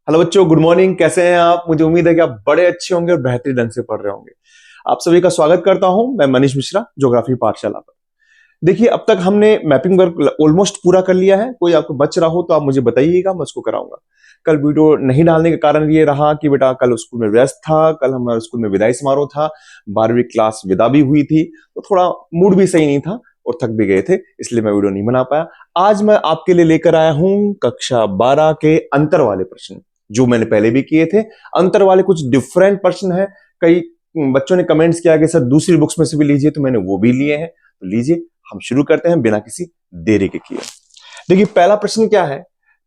Hello बच्चों, good morning. कैसे हैं आप? मुझे उम्मीद है कि आप बड़े अच्छे होंगे और बेहतरीन ढंग से पढ़ रहे होंगे। आप सभी का स्वागत करता हूं। मैं मनीष मिश्रा, ज्योग्राफी पाठशाला पर। देखिए, अब तक हमने मैपिंग वर्क ऑलमोस्ट पूरा कर लिया है। कोई आपको बच रहा हो तो आप मुझे बताइएगा, मैं उसको कराऊंगा। कल वीडियो नहीं डालने का कारण ये रहा कि बेटा कल स्कूल में व्यस्त था। कल हमारे स्कूल में विदाई समारोह था, 12वीं क्लास विदा भी हुई थी, तो थोड़ा मूड भी सही नहीं था और थक भी गए थे, इसलिए मैं वीडियो नहीं बना पाया। आज मैं आपके लिए लेकर आया हूं कक्षा 12 के अंतर वाले प्रश्न, जो मैंने पहले भी किए थे। अंतर वाले कुछ डिफरेंट प्रश्न है। कई बच्चों ने कमेंट्स किया कि सर दूसरी बुक्स में से भी लीजिए, तो मैंने वो भी लिए हैं। तो लीजिए, हम शुरू करते हैं बिना किसी देरी के किए। देखिए, पहला प्रश्न क्या है।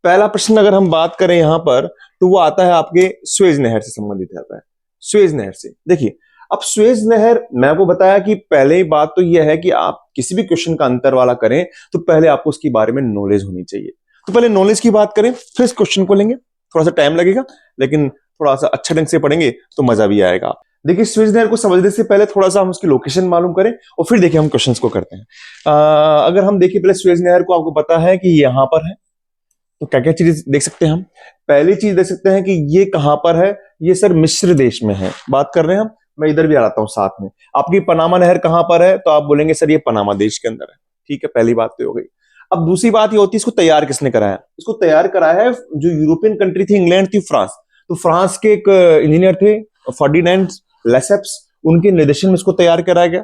पहला प्रश्न अगर हम बात करें यहां पर, तो वो आता है आपके सुएज नहर से संबंधित आता है। सुएज नहर से देखिए, अब सुएज नहर, मैं आपको बताया कि पहले ही बात तो यह है कि आप किसी भी क्वेश्चन का अंतर वाला करें तो पहले आपको उसके बारे में नॉलेज होनी चाहिए। तो पहले नॉलेज की बात करें, फिर इस क्वेश्चन को लेंगे। थोड़ा सा टाइम लगेगा, लेकिन थोड़ा सा अच्छा ढंग से पढ़ेंगे तो मजा भी आएगा। देखिए, सुएज नहर को समझने से पहले थोड़ा सा हम उसकी लोकेशन मालूम करें और फिर देखिए हम क्वेश्चंस को करते हैं। अगर हम देखिए पहले सुएज नहर को, आपको पता है कि यहां पर है, तो क्या क्या चीज देख सकते हैं हम। पहली चीज देख सकते हैं कि ये कहां पर है। ये सर मिस्र देश में है, बात कर रहे हैं हम। मैं इधर भी आ जाता हूं साथ में। आपकी पनामा नहर कहां पर है, तो आप बोलेंगे सर ये पनामा देश के अंदर है। ठीक है, पहली बात तो हो गई। अब दूसरी बात ये होती है, इसको तैयार किसने कराया। इसको तैयार कराया है जो यूरोपियन कंट्री थी, इंग्लैंड थी, फ्रांस। तो फ्रांस के एक इंजीनियर थे, फर्डिनेंड लेसेप्स, उनके निर्देशन में इसको तैयार कराया गया।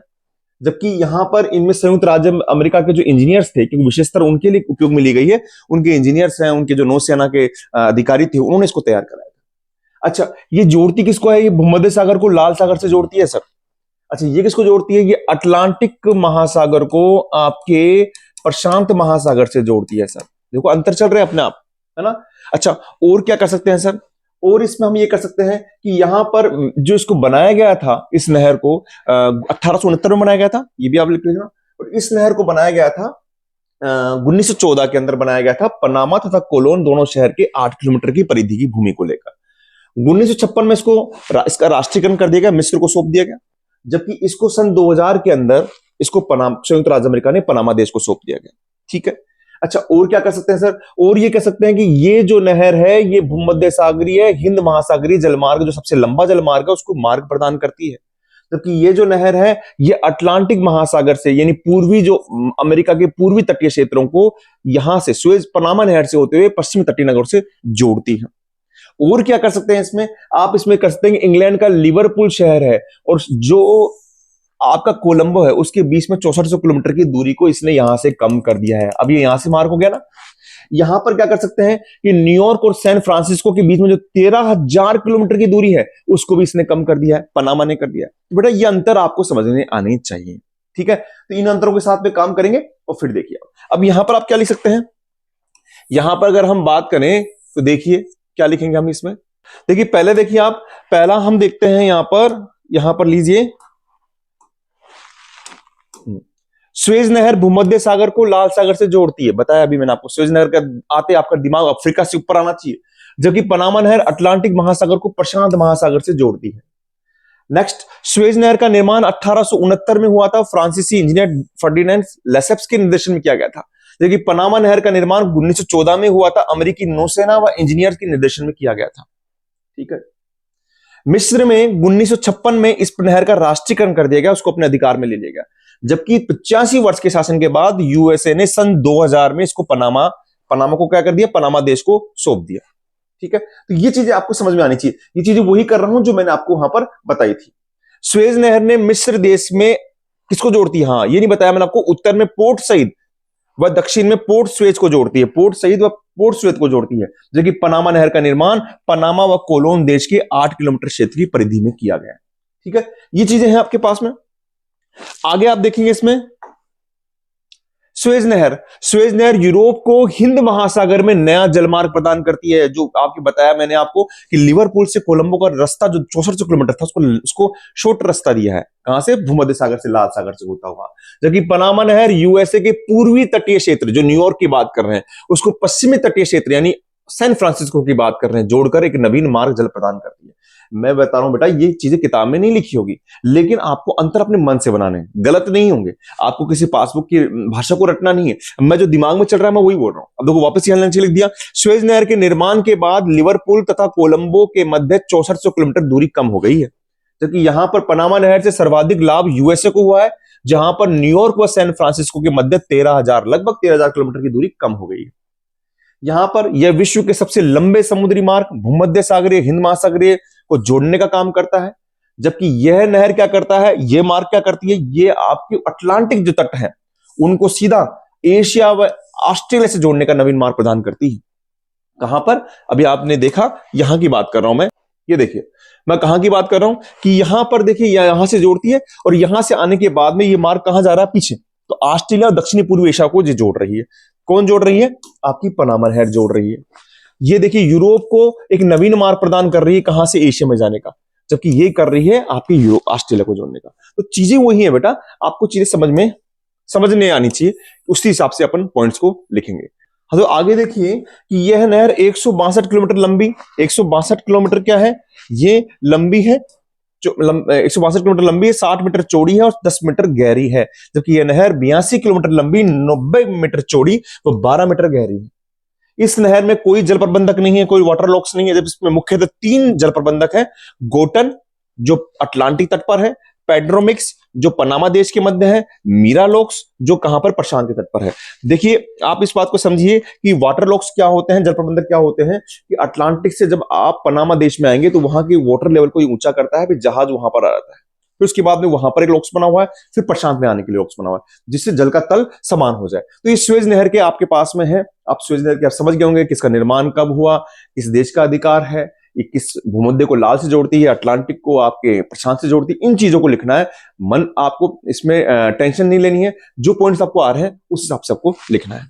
जबकि यहां पर इनमें संयुक्त राज्य अमेरिका के जो इंजीनियर्स थे, क्योंकि विशेषतर उनके लिए उपयोग में ली गई है, उनके इंजीनियर्स हैं, उनके जो नौसेना के अधिकारी थे, उन्होंने इसको तैयार कराया था। अच्छा, ये जोड़ती किसको है? ये भूमध्य सागर को लाल सागर से जोड़ती है सर। अच्छा, ये किसको जोड़ती है? ये अटलांटिक महासागर को आपके प्रशांत महासागर से जोड़ती है सर। देखो अंतर चल रहे हैं अपने आप, है ना। अच्छा, और क्या कर सकते हैं सर? और इसमें हम ये कर सकते हैं कि यहां पर जो इसको बनाया गया था, इस नहर को 1869 में बनाया गया था, ये भी आप लिख लीजिएगा। और इस नहर को बनाया गया था 1914 के अंदर बनाया गया था, पनामा तथा कोलोन दोनों शहर के 8 किलोमीटर की परिधि की भूमि को लेकर। 1956 में इसका राष्ट्रीयकरण कर दिया गया, मिस्र को सौंप दिया गया। जबकि इसको सन 2000 के अंदर इसको संयुक्त राज्य अमेरिका ने पनामा देश को सौंप दिया गया। ठीक है। अच्छा, और क्या कर सकते हैं सर? और ये कह सकते हैं कि ये जो नहर है, ये भूमध्य सागरीय हिंद महासागरीय जलमार्ग, जो सबसे लंबा जलमार्ग है, उसको मार्ग प्रदान करती है। जबकि ये जो नहर है, ये अटलांटिक महासागर से, यानी पूर्वी जो अमेरिका के पूर्वी तटीय क्षेत्रों को यहां से सुएज पनामा नहर से होते हुए पश्चिमी तटीय नगरों से जोड़ती है। और क्या कर सकते हैं इसमें? आप इसमें कर सकते हैं कि इंग्लैंड का लिवरपूल शहर है और जो आपका कोलंबो है, उसके बीच में 6400 किलोमीटर की दूरी को इसने यहां से कम कर दिया है। अब ये यहां से मार्क हो गया ना। यहां पर क्या कर सकते हैं कि न्यूयॉर्क और सैन फ्रांसिस्को के बीच में जो 13,000 किलोमीटर की दूरी है, उसको भी इसने कम कर दिया है, पनामा ने कर दिया है। तो बेटा ये अंतर आपको समझने आने चाहिए। ठीक है, तो इन अंतरों के साथ में काम करेंगे और फिर देखिए अब यहां पर आप क्या लिख सकते हैं। यहां पर अगर हम बात करें तो देखिए क्या लिखेंगे हम इसमें। देखिए पहले देखिए आप, पहला हम देखते हैं यहां पर लीजिए, सुएज नहर भूमध्य सागर को लाल सागर से जोड़ती है। बताया अभी मैंने आपको, सुएज नहर का आते आपका दिमाग अफ्रीका से ऊपर आना चाहिए। जबकि पनामा नहर अटलांटिक महासागर को प्रशांत महासागर से जोड़ती है। नेक्स्ट, सुएज नहर का निर्माण 1869 में हुआ था, फ्रांसीसी इंजीनियर फर्डिनेंड लेसेप्स के निर्देशन में किया गया था। जबकि पनामा नहर का निर्माण 1914 में हुआ था, अमेरिकी नौसेना व इंजीनियर के निर्देशन में किया गया था। ठीक है। मिस्र में 1956 में इस नहर का राष्ट्रीयकरण कर दिया गया, उसको अपने अधिकार में ले लिया गया। जबकि 85 वर्ष के शासन के बाद यूएसए ने सन 2000 में इसको पनामा को क्या कर दिया? पनामा देश को सौंप दिया। ठीक है, तो ये चीजें आपको समझ में आनी चाहिए। ये चीजें वही कर रहा हूं जो मैंने आपको वहां पर बताई थी। सुएज नहर ने मिस्र देश में किसको जोड़ती है? हाँ, ये नहीं बताया मैंने आपको। उत्तर में पोर्ट सईद व दक्षिण में पोर्ट सुएज को जोड़ती है। पोर्ट सईद व पोर्ट सुएज को जोड़ती है। जबकि पनामा नहर का निर्माण पनामा व कोलोन देश के 8 किलोमीटर क्षेत्र की परिधि में किया गया है। ठीक है, ये चीजें हैं आपके पास में। आगे आप देखेंगे इसमें सुएज नहर यूरोप को हिंद महासागर में नया जलमार्ग प्रदान करती है। जो आपके बताया मैंने आपको कि लिवरपूल से कोलंबो का रास्ता जो 6400 किलोमीटर था, उसको शॉर्ट रास्ता दिया है। कहां से? भूमध्य सागर से, लाल सागर से होता हुआ। जबकि पनामा नहर यूएसए के पूर्वी तटीय क्षेत्र, जो न्यूयॉर्क की बात कर रहे हैं, उसको पश्चिमी तटीय क्षेत्र यानी सैन फ्रांसिस्को की बात कर रहे हैं, जोड़कर एक नवीन मार्ग जल प्रदान करती है। मैं बता रहा हूं बेटा, ये चीजें किताब में नहीं लिखी होगी, लेकिन आपको अंतर अपने मन से बनाने हैं, गलत नहीं होंगे। आपको किसी पासबुक की भाषा को रटना नहीं है। मैं जो दिमाग में चल रहा है मैं वही बोल रहा हूं। अब देखो वापस यहां नीचे लिख दिया, स्वेज नहर के निर्माण के बाद लिवरपूल तथा कोलंबो के मध्य 6400 किलोमीटर दूरी कम हो गई है, जबकि यहां पर पनामा नहर से सर्वाधिक लाभ यूएसए को हुआ है, जहां पर न्यूयॉर्क व सैन फ्रांसिस्को के मध्य 13,000 लगभग 13,000 किलोमीटर की दूरी कम हो गई है। यहां पर यह विश्व के सबसे लंबे समुद्री मार्ग भूमध्य सागरीय हिंद महासागरीय को जोड़ने का काम करता है, जबकि यह नहर क्या करता है, यह मार्ग क्या करती है, यह आपके अटलांटिक जो तट है उनको सीधा एशिया व ऑस्ट्रेलिया से जोड़ने का नवीन मार्ग प्रदान करती है। कहां पर, अभी आपने देखा, यहां की बात कर रहा हूं मैं, ये देखिए मैं कहां की बात कर रहा हूं कि यहां पर देखिए यहां से जोड़ती है, और यहां से आने के बाद में ये मार्ग कहां जा रहा है, पीछे। तो ऑस्ट्रेलिया और दक्षिणी पूर्वी एशिया को ये जोड़ रही है। कौन जोड़ रही है, आपकी पनामा नहर जोड़ रही है। ये देखिए यूरोप को एक नवीन मार्ग प्रदान कर रही है, कहां से, एशिया में जाने का, जबकि ये कर रही है आपकी यूरोप ऑस्ट्रेलिया को जोड़ने का। तो चीजें वही है बेटा, आपको चीजें समझने आनी चाहिए, उसी हिसाब से अपन पॉइंट्स को लिखेंगे। हाँ, तो आगे देखिए कि यह नहर 162 किलोमीटर लंबी, 162 किलोमीटर क्या है, ये लंबी है, 162 किलोमीटर लंबी है, 60 मीटर चौड़ी है और 10 मीटर गहरी है, जबकि यह नहर 82 किलोमीटर लंबी, 90 मीटर चौड़ी व 12 मीटर गहरी है। इस नहर में कोई जल प्रबंधक नहीं है, कोई वाटर लॉक्स नहीं है, जब इसमें मुख्यतः 3 जल प्रबंधक है, गोटन जो अटलांटिक तट पर है, पेड्रोमिक्स जो पनामा देश के मध्य है, मीरालोक्स जो कहां पर, प्रशांत तट पर है। देखिए आप इस बात को समझिए कि वाटर लॉक्स क्या होते हैं, जल प्रबंधक क्या होते हैं, कि अटलांटिक से जब आप पनामा देश में आएंगे तो वहां की वाटर लेवल को ऊंचा करता है, फिर जहाज वहां पर आ जाता है, फिर उसके बाद में वहां पर एक लॉक्स बना हुआ है, फिर प्रशांत में आने के लिए लॉक्स बना हुआ है, जिससे जल का तल समान हो जाए। तो ये स्वेज नहर के आपके पास में है, आप स्वेज नहर के आप समझ गए होंगे किसका निर्माण कब हुआ, किस देश का अधिकार है, ये किस भूमध्य को लाल से जोड़ती है, अटलांटिक को आपके प्रशांत से जोड़ती है, इन चीजों को लिखना है। मन आपको इसमें टेंशन नहीं लेनी है, जो पॉइंट्स आपको आ रहे हैं उस हिसाब से आपको लिखना है।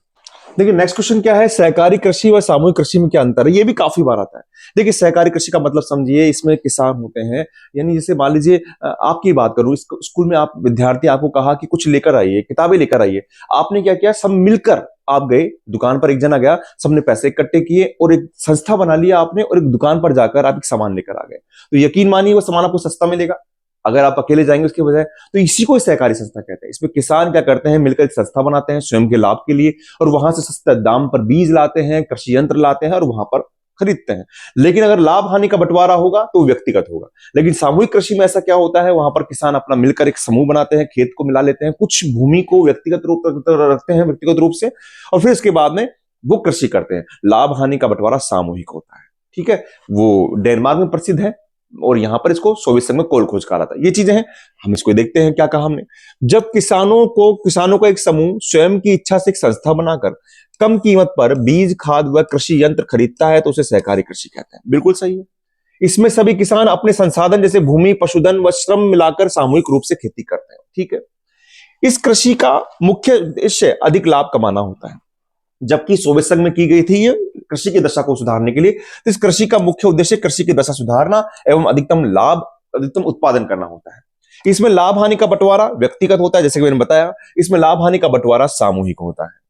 देखिए नेक्स्ट क्वेश्चन क्या है, सहकारी कृषि व सामूहिक कृषि में क्या अंतर है, ये भी काफी बार आता है। देखिए सहकारी कृषि का मतलब समझिए, इसमें किसान होते हैं, यानी जैसे मान लीजिए आपकी बात करूं, स्कूल में आप विद्यार्थी, आपको कहा कि कुछ लेकर आइए, किताबें लेकर आइए, आपने क्या किया, सब मिलकर आप गए दुकान पर, एक जना गया, सबने पैसे इकट्ठे किए और एक संस्था बना लिया आपने, और एक दुकान पर जाकर आप एक सामान लेकर आ गए, तो यकीन मानिए वो सामान आपको सस्ता मिलेगा अगर आप अकेले जाएंगे उसके बजाय। तो इसी को सहकारी संस्था कहते हैं। इसमें किसान क्या करते हैं, मिलकर एक संस्था बनाते हैं स्वयं के लाभ के लिए, और वहां से सस्ते दाम पर बीज लाते हैं, कृषि यंत्र लाते हैं और वहां पर खरीदते हैं। लेकिन अगर लाभ हानि का बंटवारा होगा तो व्यक्तिगत होगा। लेकिन सामूहिक कृषि में ऐसा क्या होता है, वहां पर किसान अपना मिलकर एक समूह बनाते हैं, खेत को मिला लेते हैं, कुछ भूमि को व्यक्तिगत रूप रखते हैं व्यक्तिगत रूप से, और फिर इसके बाद में वो कृषि करते हैं। लाभ हानि का बंटवारा सामूहिक होता है, ठीक है। वो डेनमार्क में प्रसिद्ध है, और यहां पर इसको सोवियत संघ में कोल खोज कहा जाता है। ये चीजें हैं, हम इसको देखते हैं क्या कहा हमने। जब किसानों का एक समूह स्वयं की इच्छा से एक संस्था बनाकर कम कीमत पर बीज, खाद व कृषि यंत्र खरीदता है तो उसे सहकारी कृषि कहते हैं। बिल्कुल सही है। इसमें सभी किसान अपने संसाधन जैसे भूमि, पशुधन व श्रम मिलाकर सामूहिक रूप से खेती करते हैं, ठीक है। इस कृषि का मुख्य उद्देश्य अधिक लाभ कमाना होता है। जबकि सोवियत संघ में की गई थी ये कृषि की दशा को सुधारने के लिए, तो इस कृषि का मुख्य उद्देश्य कृषि की दशा सुधारना एवं अधिकतम लाभ, अधिकतम उत्पादन करना होता है। इसमें लाभ हानि का बंटवारा व्यक्तिगत होता है, जैसे कि मैंने बताया। इसमें लाभ हानि का बंटवारा सामूहिक होता है।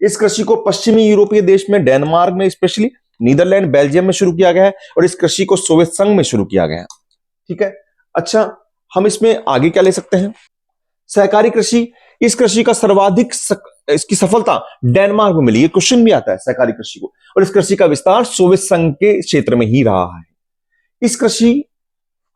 इस कृषि को पश्चिमी यूरोपीय देश में, डेनमार्क में स्पेशली, नीदरलैंड, बेल्जियम में शुरू किया गया है, और इस कृषि को सोवियत संघ में शुरू किया गया है, ठीक है। अच्छा, हम इसमें आगे क्या ले सकते हैं, सहकारी कृषि, इस कृषि का सर्वाधिक इसकी सफलता डेनमार्क में मिली। ये क्वेश्चन भी आता है सहकारी कृषि को, और इस कृषि का विस्तार सोवियत संघ के क्षेत्र में ही रहा है। इस कृषि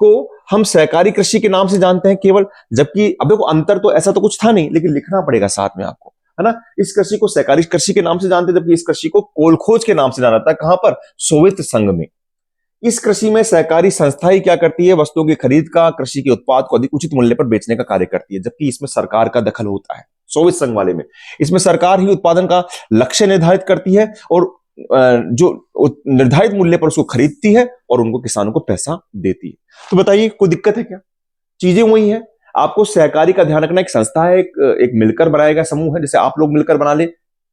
को हम सहकारी कृषि के नाम से जानते हैं केवल, जबकि अब देखो अंतर तो ऐसा तो कुछ था नहीं, लेकिन लिखना पड़ेगा साथ में आपको, है ना। इस कृषि को सहकारी कृषि के नाम से जानते हैं, जबकि इस कृषि को कोल खोज के नाम से जाना जाता है। कहां पर, सोवियत संघ में। इस कृषि में सहकारी संस्था ही क्या करती है, वस्तुओं की खरीद का, कृषि के उत्पाद को अधिक उचित मूल्य पर बेचने का कार्य करती है, जबकि इसमें सरकार का दखल होता है। सोवियत संघ वाले में इसमें सरकार ही उत्पादन का लक्ष्य निर्धारित करती है, और जो निर्धारित मूल्य पर उसको खरीदती है और उनको, किसानों को पैसा देती है। तो बताइए कोई दिक्कत है क्या, चीजें वही है। आपको सहकारी का ध्यान रखना, एक संस्था है, एक मिलकर बनाया गया समूह है, जैसे आप लोग मिलकर बना ले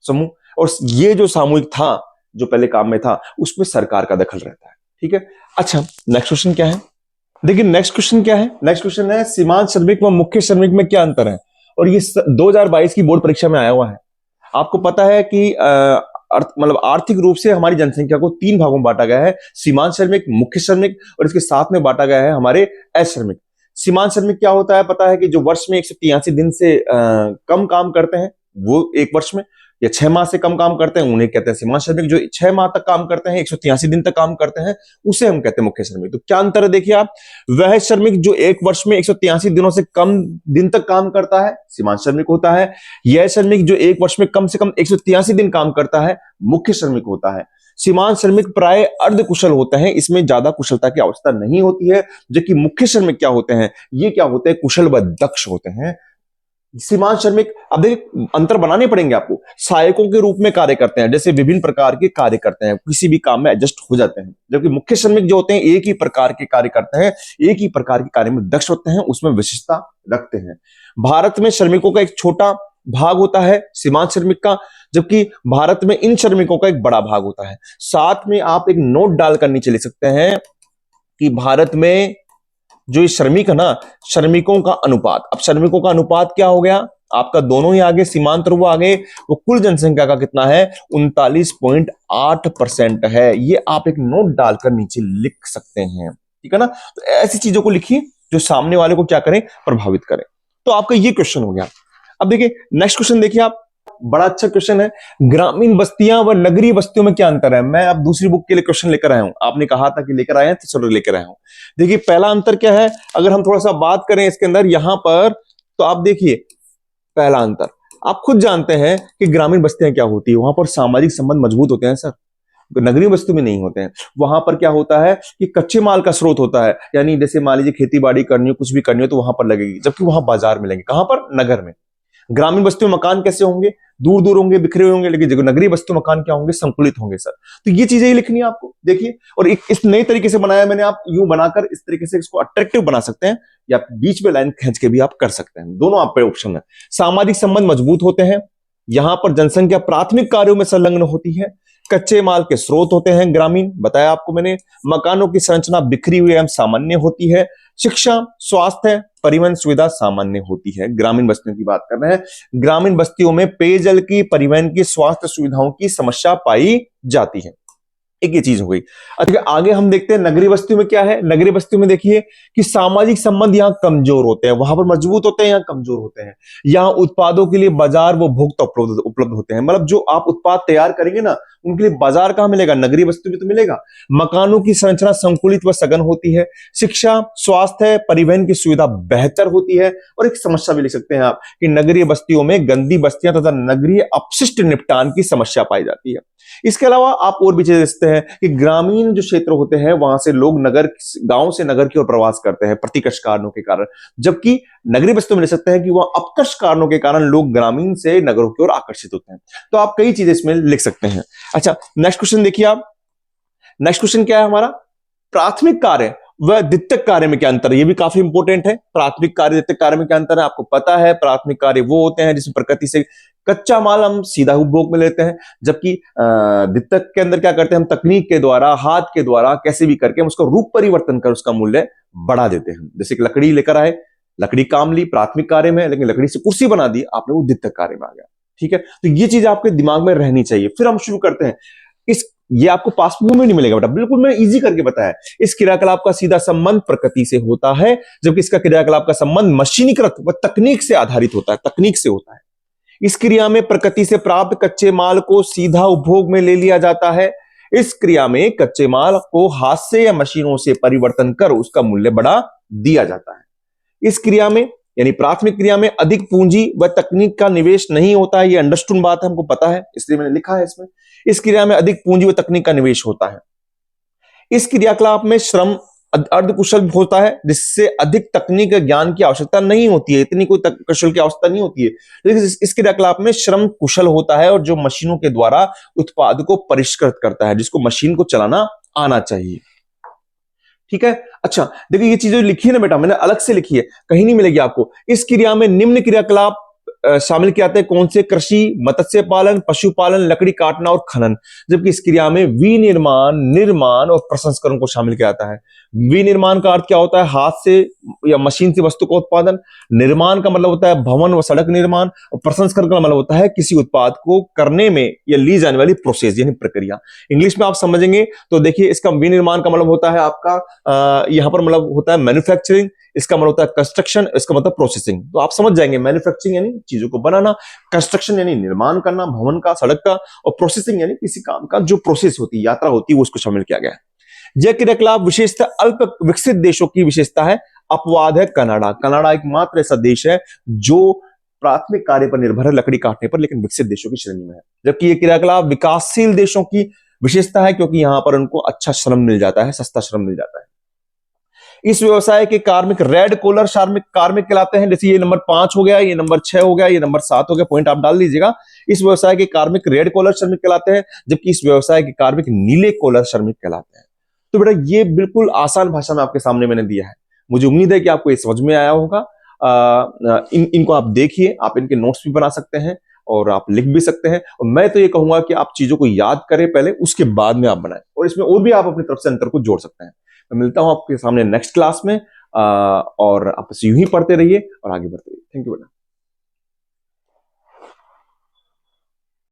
समूह, और ये जो सामूहिक था, जो पहले काम में था, उसमें सरकार का दखल रहता है, ठीक है। अच्छा, नेक्स्ट क्वेश्चन क्या है, देखिए नेक्स्ट क्वेश्चन क्या है, नेक्स्ट क्वेश्चन है सीमांत श्रमिक व मुख्य श्रमिक में क्या अंतर है। और ये 2022 की बोर्ड परीक्षा में आया हुआ है। आपको पता है कि मतलब आर्थिक रूप से हमारी जनसंख्या को 3 भागों में बांटा गया है, सीमांत श्रमिक, मुख्य श्रमिक और इसके साथ में बांटा गया है हमारे अश्रमिक। सीमांत श्रमिक क्या होता है पता है कि जो वर्ष में 183 दिन से कम काम करते हैं, वो एक वर्ष में, या 6 माह से कम काम करते हैं उन्हें कहते हैं सीमांत श्रमिक। जो 6 माह तक काम करते हैं, 183 दिन तक काम करते हैं, उसे हम कहते हैं मुख्य श्रमिक। तो क्या अंतर है देखिए आप, वह श्रमिक जो एक वर्ष में 183 दिनों से कम दिन तक काम करता है, सीमांत श्रमिक होता है। यह श्रमिक जो एक वर्ष में कम से कम 183 दिन काम करता है, मुख्य श्रमिक होता है। सीमांत श्रमिक प्राय अर्ध कुशल होते हैं, इसमें ज्यादा कुशलता की आवश्यकता नहीं होती है। जबकि मुख्य श्रमिक क्या होते हैं, ये क्या होते हैं, कुशल व दक्ष होते हैं। सीमांत श्रमिक, अब देखिए अंतर बनाने पड़ेंगे आपको, सहायकों के रूप में कार्य करते हैं, जैसे विभिन्न प्रकार के कार्य करते हैं, किसी भी काम में एडजस्ट हो जाते हैं। जबकि मुख्य श्रमिक जो होते हैं एक ही प्रकार के कार्य करते हैं, एक ही प्रकार के कार्य में दक्ष होते हैं, उसमें विशेषता रखते हैं। भारत में श्रमिकों का एक छोटा भाग होता है सीमांत श्रमिक का, जबकि भारत में इन श्रमिकों का एक बड़ा भाग होता है। साथ में आप एक नोट डालकर नीचे लिख सकते हैं कि भारत में जो ये श्रमिक है ना, श्रमिकों का अनुपात, अब श्रमिकों का अनुपात क्या हो गया आपका, दोनों ही आगे, सीमांत और वो आगे, वो कुल जनसंख्या का कितना है, 39.8% है। ये आप एक नोट डालकर नीचे लिख सकते हैं, ठीक है ना। तो ऐसी चीजों को लिखिए जो सामने वाले को क्या करें, प्रभावित करें। तो आपका ये क्वेश्चन हो गया। अब देखिए नेक्स्ट क्वेश्चन देखिए आप, बड़ा अच्छा क्वेश्चन है, ग्रामीण बस्तियां व नगरीय बस्तियों में क्या अंतर है। मैं अब दूसरी बुक के लिए क्वेश्चन लेकर आया हूं, आपने कहा था कि लेकर आए हैं तो चलो लेकर आया हूं। देखिए पहला अंतर क्या है, अगर हम थोड़ा सा बात करें इसके अंदर यहां पर, तो आप देखिए पहला अंतर, आप खुद जानते हैं कि ग्रामीण बस्तियां क्या होती है, वहां पर सामाजिक संबंध मजबूत होते हैं सर, नगरीय बस्तियों में नहीं होते हैं। वहां पर क्या होता है कि कच्चे माल का स्रोत होता है, यानी जैसे मान लीजिए खेती बाड़ी करनी हो, कुछ भी करनी हो तो वहां पर लगेगी, जबकि वहां बाजार मिलेंगे, कहां पर, नगर में। ग्रामीण बस्तियों में मकान कैसे होंगे, दूर दूर होंगे, बिखरे हुए होंगे, लेकिन नगरीय बस्तियों मकान क्या होंगे, संकुलित होंगे सर। तो ये चीजें ही लिखनी है आपको, देखिए। और एक इस नए तरीके से बनाया मैंने, आप यूं बनाकर इस तरीके से इसको अट्रैक्टिव बना सकते हैं, या बीच में लाइन खींच के भी आप कर सकते हैं, दोनों आप पे ऑप्शन है। सामाजिक संबंध मजबूत होते हैं, यहां पर जनसंख्या प्राथमिक कार्यों में संलग्न होती है, कच्चे माल के स्रोत होते हैं ग्रामीण, बताया आपको मैंने, मकानों की संरचना बिखरी हुई एवं सामान्य होती है, शिक्षा, स्वास्थ्य, परिवहन सुविधा सामान्य होती है। ग्रामीण बस्तियों की बात कर रहे हैं, ग्रामीण बस्तियों में पेयजल की, परिवहन की, स्वास्थ्य सुविधाओं की समस्या पाई जाती है। एक ये चीज हो गई। अच्छा आगे हम देखते हैं नगरीय बस्तियों में क्या है। नगरीय बस्तियों में देखिए कि सामाजिक संबंध यहाँ कमजोर होते हैं, वहां पर मजबूत होते हैं, यहाँ कमजोर होते हैं। यहाँ उत्पादों के लिए बाजार व भुगत उपलब्ध होते हैं, मतलब जो आप उत्पाद तैयार करेंगे ना, उनके लिए बाजार कहां मिलेगा, नगरीय बस्तियों में तो मिलेगा। मकानों की संरचना संकुलित व सघन होती है, शिक्षा, स्वास्थ्य, परिवहन की सुविधा बेहतर होती है। और एक समस्या भी लिख सकते हैं आप कि नगरीय बस्तियों में गंदी बस्तियां तथा नगरीय अपशिष्ट निपटान की समस्या पाई जाती है। इसके अलावा आप और भी चीजें देखते हैं कि ग्रामीण जो क्षेत्र होते हैं वहां से लोग नगर, गांव से नगर की ओर प्रवास करते हैं प्रतिकर्ष कारणों के कारण, जबकि नगरीय बस्तियों में ले सकते हैं कि वह अपकर्ष कारणों के कारण लोग ग्रामीण से नगरों की ओर आकर्षित होते हैं। तो आप कई चीजें इसमें लिख सकते हैं। अच्छा नेक्स्ट क्वेश्चन देखिए आप, नेक्स्ट क्वेश्चन क्या है हमारा, प्राथमिक कार्य वह द्वितीयक कार्य में क्या अंतर है। ये भी काफी इंपॉर्टेंट है, प्राथमिक कार्य द्वितीयक कार्य में क्या अंतर है। आपको पता है प्राथमिक कार्य वो होते हैं जिसमें प्रकृति से कच्चा माल हम सीधा उपभोग में लेते हैं, जबकि द्वितीयक के अंदर क्या करते हैं, हम तकनीक के द्वारा, हाथ के द्वारा, कैसे भी करके हम उसका रूप परिवर्तन कर उसका मूल्य बढ़ा देते हैं। जैसे कि लकड़ी लेकर आए, लकड़ी काम ली प्राथमिक कार्य में, लेकिन लकड़ी से कुर्सी बना दी आपने, वो द्वितीयक कार्य में आ गया। ठीक है, तो ये चीज आपके दिमाग में रहनी चाहिए। फिर हम शुरू करते हैं। ये आपको पास में नहीं मिलेगा बेटा, बिल्कुल मैंने इजी करके बताया। इस क्रियाकलाप का सीधा संबंध प्रकृति से होता है, जबकि इसका क्रियाकलाप का संबंध मशीनीकृत व तकनीक से आधारित होता है, तकनीक से होता है। इस क्रिया में प्रकृति से प्राप्त कच्चे माल को सीधा उपभोग में ले लिया जाता है। इस क्रिया में कच्चे माल को हाथ से या मशीनों से परिवर्तन कर उसका मूल्य बढ़ा दिया जाता है। इस क्रिया में यानी प्राथमिक क्रिया में अधिक पूंजी व तकनीक का निवेश नहीं होता है, ये अंडरस्टूड बात है, हमको पता है, इसलिए मैंने लिखा है इसमें। इस क्रिया में अधिक पूंजी व तकनीक का निवेश होता है। इस क्रियाकलाप में श्रम अर्धकुशल होता है, जिससे अधिक तकनीक ज्ञान की आवश्यकता नहीं होती है, इतनी कोई कुशल की आवश्यकता नहीं होती है। लेकिन इस क्रियाकलाप में श्रम कुशल होता है और जो मशीनों के द्वारा उत्पाद को परिष्कृत करता है, जिसको मशीन को चलाना आना चाहिए। ठीक है, अच्छा देखिए ये चीजें लिखी है ना बेटा, मैंने अलग से लिखी है, कहीं नहीं मिलेगी आपको। इस क्रिया में निम्न क्रियाकलाप शामिल किए जाते हैं कौन से? कृषि, मत्स्य पालन, पशुपालन, लकड़ी काटना और खनन। जबकि इस क्रिया में विनिर्माण, निर्माण और प्रसंस्करण को शामिल किया जाता है। विनिर्माण का अर्थ क्या होता है? हाथ से या मशीन से वस्तु का उत्पादन। निर्माण का मतलब होता है भवन व सड़क निर्माण। और प्रसंस्करण का मतलब होता है किसी उत्पाद को करने में या ली जाने वाली प्रोसेस यानी प्रक्रिया। इंग्लिश में आप समझेंगे तो देखिए, इसका विनिर्माण का मतलब होता है आपका यहां पर मतलब होता है मैन्युफैक्चरिंग, इसका मतलब होता है कंस्ट्रक्शन, इसका मतलब प्रोसेसिंग। तो आप समझ जाएंगे, मैन्युफैक्चरिंग यानी चीजों को बनाना, कंस्ट्रक्शन यानी निर्माण करना भवन का, सड़क का, और प्रोसेसिंग यानी किसी काम का जो प्रोसेस होती है, यात्रा होती है, वो उसको शामिल किया गया है। यह क्रियाकलाप विशेषतः अल्प विकसित देशों की विशेषता है। अपवाद है कनाडा। कनाडा एकमात्र ऐसा देश है जो प्राथमिक कार्य पर निर्भर है, लकड़ी काटने पर, लेकिन विकसित देशों की श्रेणी में है। जबकि यह क्रियाकलाप विकासशील देशों की विशेषता है, क्योंकि यहां पर उनको अच्छा श्रम मिल जाता है, सस्ता श्रम मिल जाता है। इस व्यवसाय के कार्मिक रेड कॉलर श्रमिक कार्मिक कहलाते हैं। जैसे ये नंबर 5 हो गया, ये नंबर 6 हो गया, ये नंबर 7 हो गया, पॉइंट आप डाल लीजिएगा। इस व्यवसाय के कार्मिक रेड कॉलर श्रमिक कहलाते हैं, जबकि इस व्यवसाय के कार्मिक नीले कॉलर श्रमिक कहलाते हैं। तो बेटा, ये बिल्कुल आसान भाषा में आपके सामने मैंने दिया है। मुझे उम्मीद है कि आपको ये समझ में आया होगा। इनको आप देखिए, आप इनके नोट्स भी बना सकते हैं और आप लिख भी सकते हैं। और मैं तो ये कहूंगा कि आप चीजों को याद करें पहले, उसके बाद में आप बनाएं, और इसमें और भी आप अपनी तरफ से अंतर को जोड़ सकते हैं। मैं मिलता हूं आपके सामने नेक्स्ट क्लास में, और आप यूं ही पढ़ते रहिए और आगे बढ़ते रहिए। थैंक यू बेटा।